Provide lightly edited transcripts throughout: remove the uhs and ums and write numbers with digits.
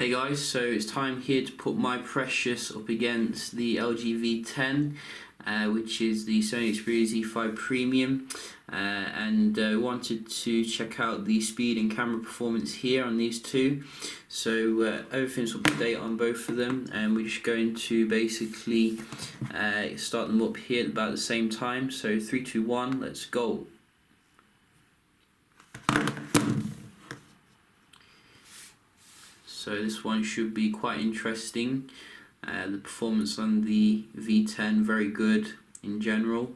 Hey guys, so it's time here to put my Precious up against the LG V10, which is the Sony Xperia Z5 Premium, and wanted to check out the speed and camera performance here on these two. So everything's up to date on both of them, and we're just going to basically start them up here at about the same time. So 3, 2, 1, let's go. So this one should be quite interesting. The performance on the V10 very good in general,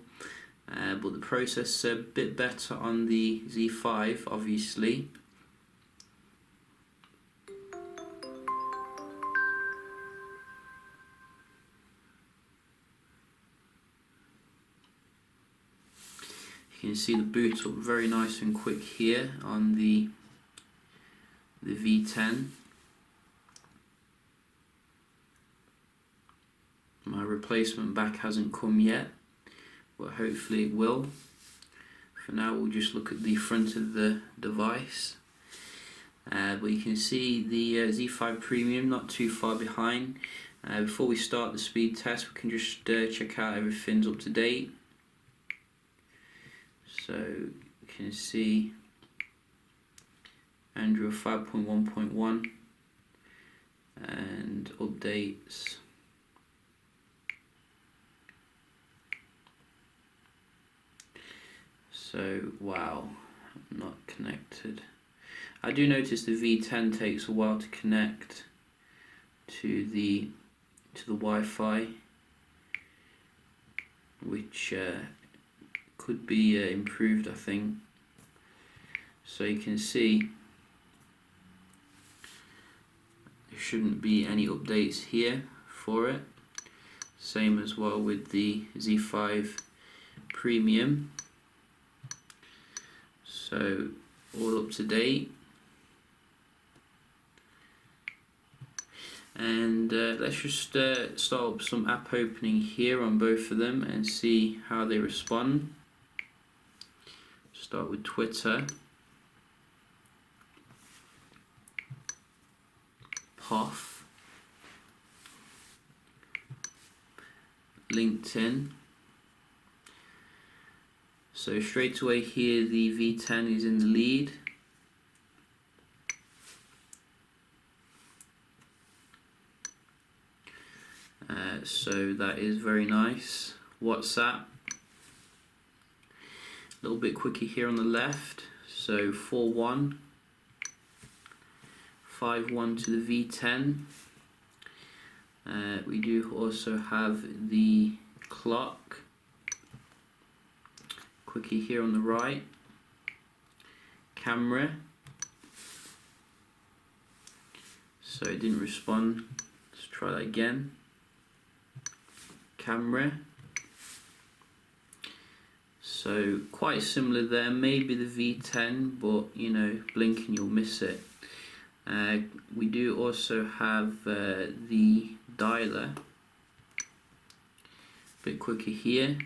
but the processor a bit better on the Z5 obviously. You can see the boot up very nice and quick here on the V10. My replacement back hasn't come yet, but hopefully it will. For now we'll just look at the front of the device. But you can see the Z5 Premium not too far behind. Before we start the speed test, we can just check out everything's up to date. So you can see Android 5.1.1 and updates. So wow, not connected. I do notice the V10 takes a while to connect to the Wi-Fi, which could be improved, I think. So you can see there shouldn't be any updates here for it. Same as well with the Z5 Premium. So all up to date, and let's just start up some app opening here on both of them and see how they respond. Start with Twitter, Puff, LinkedIn. So straight away here the V10 is in the lead. So that is very nice. WhatsApp, a little bit quicker here on the left. So 4-1, 5-1 to the V10. We do also have the clock. Quickie here on the right. Camera. So it didn't respond. Let's try that again. Camera. So quite similar there. Maybe the V10, but you know, blink and you'll miss it. We do also have the dialer. A bit quicker here.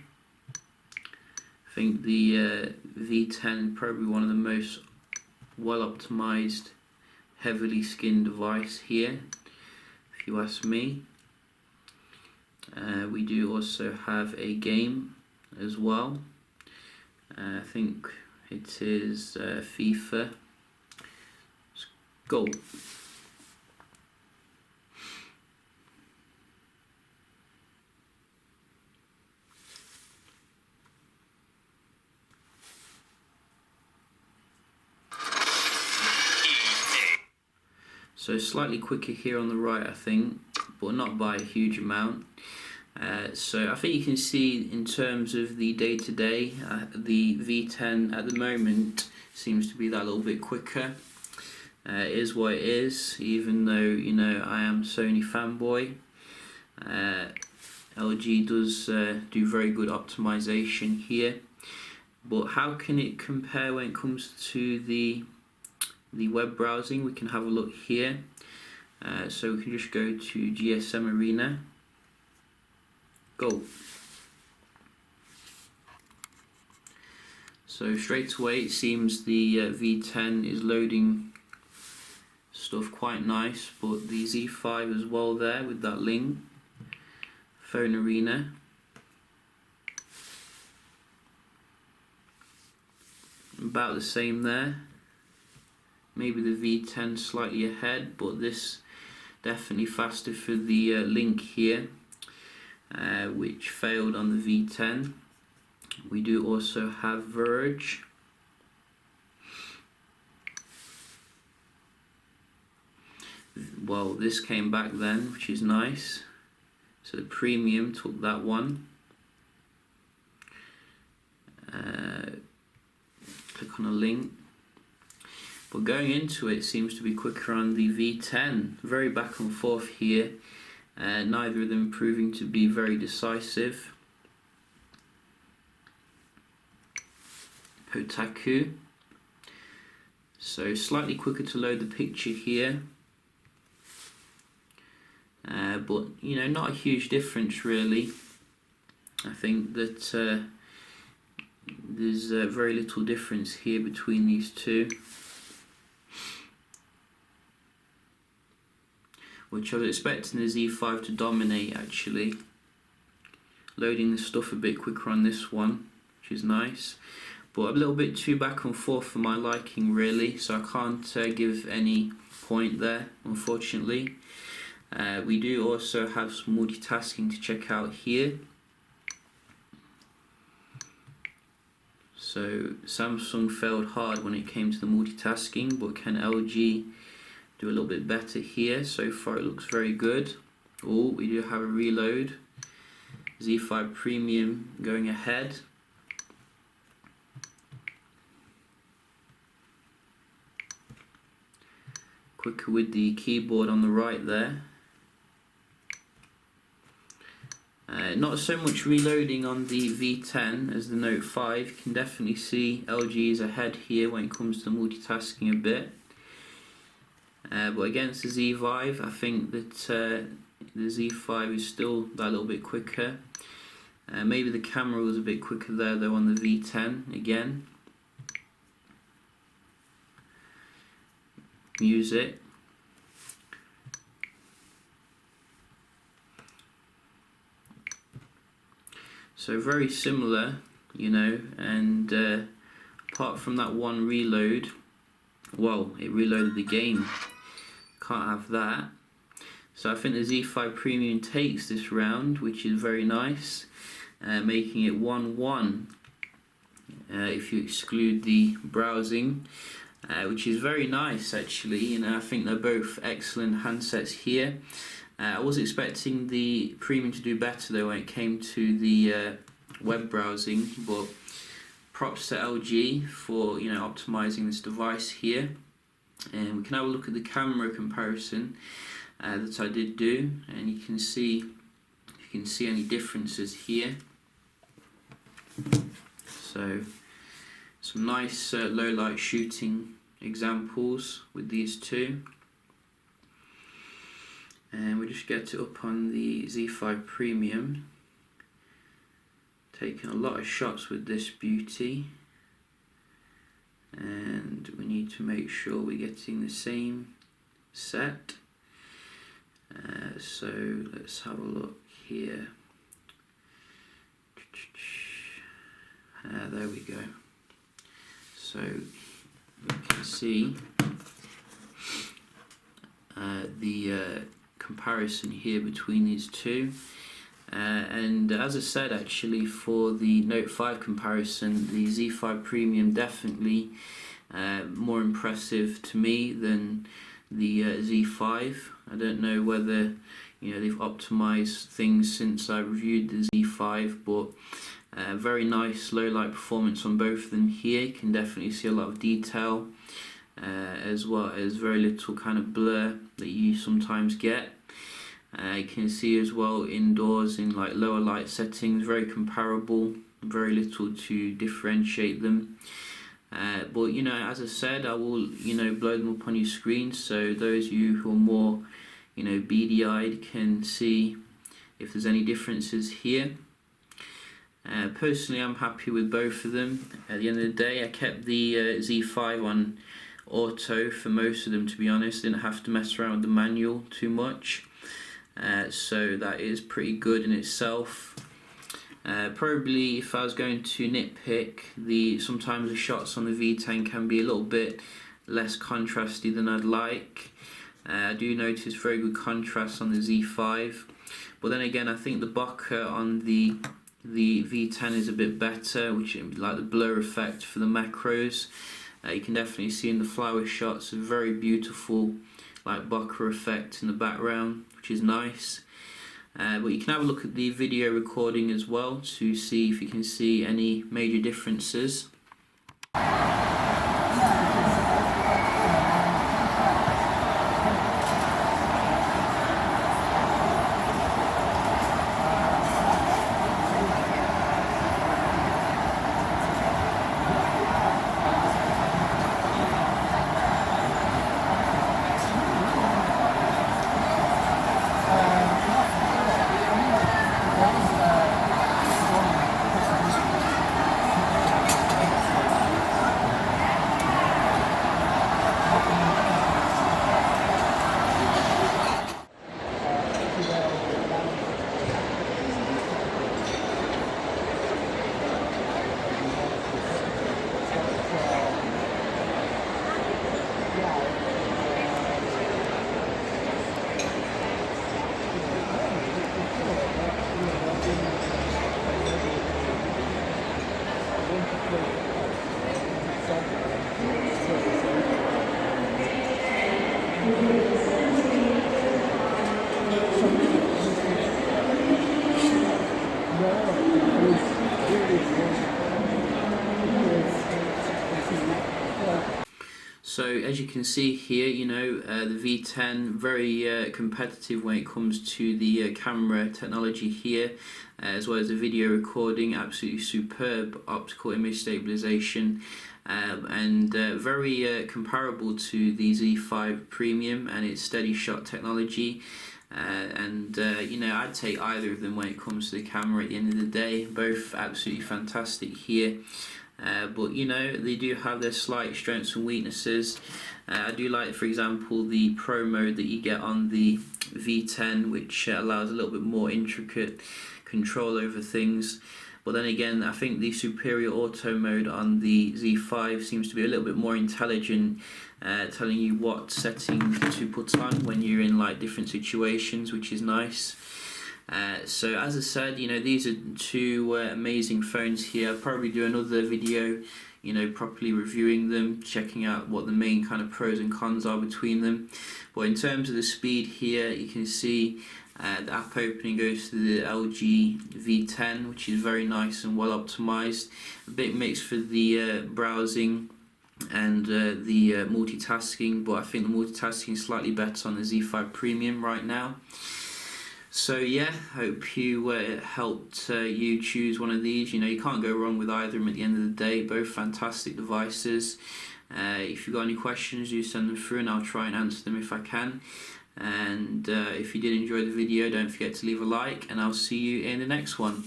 I think the V10 is probably one of the most well optimized, heavily skinned device here, if you ask me. We do also have a game as well. I think it is FIFA. Let's go. So slightly quicker here on the right, I think, but not by a huge amount. So I think you can see in terms of the day-to-day, the V10 at the moment seems to be that little bit quicker. It is what it is, even though, you know, I am Sony fanboy. LG does do very good optimization here, but how can it compare when it comes to the web browsing? We can have a look here. So we can just go to GSM Arena. Go. So straight away it seems the V10 is loading stuff quite nice, but the Z5 as well there with that link, phone arena. About the same there. Maybe the V10 slightly ahead, but this definitely faster for the link here, which failed on the V10. We do also have Verge. Well, this came back then, which is nice. So the premium took that one. Click on a link. But going into it seems to be quicker on the V10. Very back and forth here. Neither of them proving to be very decisive. Kotaku. So slightly quicker to load the picture here. But you know, not a huge difference really. I think that there's very little difference here between these two, which I was expecting the Z5 to dominate actually. Loading the stuff a bit quicker on this one, which is nice, but a little bit too back and forth for my liking really, so I can't give any point there, unfortunately. We do also have some multitasking to check out here. So Samsung failed hard when it came to the multitasking, but can LG do a little bit better here? So far it looks very good. Oh, we do have a reload. Z5 Premium going ahead. Quicker with the keyboard on the right there. Not so much reloading on the V10 as the Note 5. You can definitely see LG is ahead here when it comes to multitasking a bit. But against the Z5, I think that the Z5 is still that little bit quicker. Maybe the camera was a bit quicker there though on the V10 again. Music. So very similar, you know, and apart from that one reload, well, it reloaded the game. Can't have that. So I think the Z5 Premium takes this round, which is very nice, making it 1-1 if you exclude the browsing, which is very nice actually. You know, I think they're both excellent handsets here. I was expecting the Premium to do better though when it came to the web browsing, but props to LG for, you know, optimizing this device here. And we can have a look at the camera comparison that I did do, and you can see if you can see any differences here. So some nice low light shooting examples with these two. And we just get it up on the Z5 Premium. Taking a lot of shots with this beauty. And we need to make sure we're getting the same set. So let's have a look here. There we go. So you can see the comparison here between these two. And as I said, actually, for the Note 5 comparison, the Z5 Premium definitely more impressive to me than the Z5. I don't know whether, you know, they've optimized things since I reviewed the Z5, but very nice low light performance on both of them here. You can definitely see a lot of detail, as well as very little kind of blur that you sometimes get. You can see as well indoors in like lower light settings, very comparable, very little to differentiate them. But you know, as I said, I will, you know, blow them up on your screen, so those of you who are more, you know, beady-eyed can see if there's any differences here. Personally, I'm happy with both of them. At the end of the day, I kept the Z5 on auto for most of them, to be honest. Didn't have to mess around with the manual too much, so that is pretty good in itself. Probably if I was going to nitpick, sometimes the shots on the V10 can be a little bit less contrasty than I'd like. I do notice very good contrast on the Z5, but then again I think the bokeh on the V10 is a bit better, which like the blur effect for the macros. You can definitely see in the flower shots a very beautiful like bokeh effect in the background, which is nice. But you can have a look at the video recording as well to see if you can see any major differences. So as you can see here, the V10 very competitive when it comes to the camera technology here, as well as the video recording. Absolutely superb optical image stabilization, and very comparable to the Z5 Premium and its steady shot technology. I'd take either of them when it comes to the camera at the end of the day. Both absolutely fantastic here. But they do have their slight strengths and weaknesses. I do like, for example, the Pro mode that you get on the V10, which allows a little bit more intricate control over things. But then again, I think the superior auto mode on the Z5 seems to be a little bit more intelligent, telling you what setting to put on when you're in like different situations, which is nice. So as I said, these are two amazing phones here. I'll probably do another video, properly reviewing them, checking out what the main kind of pros and cons are between them. But in terms of the speed here, you can see the app opening goes to the LG V10, which is very nice and well optimized. A bit mixed for the browsing and the multitasking, but I think the multitasking is slightly better on the Z5 Premium right now. So yeah, hope you helped you choose one of these. You can't go wrong with either of them at the end of the day. Both fantastic devices. If you've got any questions, do send them through and I'll try and answer them if I can. And if you did enjoy the video, don't forget to leave a like, and I'll see you in the next one.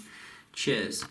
Cheers.